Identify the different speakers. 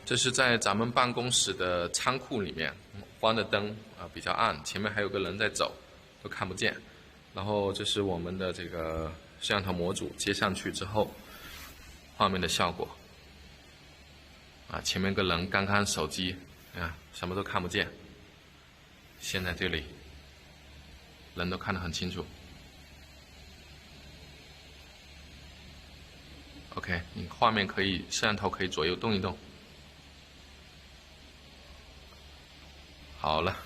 Speaker 1: 这是在咱们办公室的仓库里面，关的灯比较暗，前面还有个人在走，都看不见。然后这是我们的这个摄像头模组接上去之后，画面的效果。前面个人刚看手机，什么都看不见。现在这里人都看得很清楚。OK， 你画面可以，摄像头可以左右动一动。好了。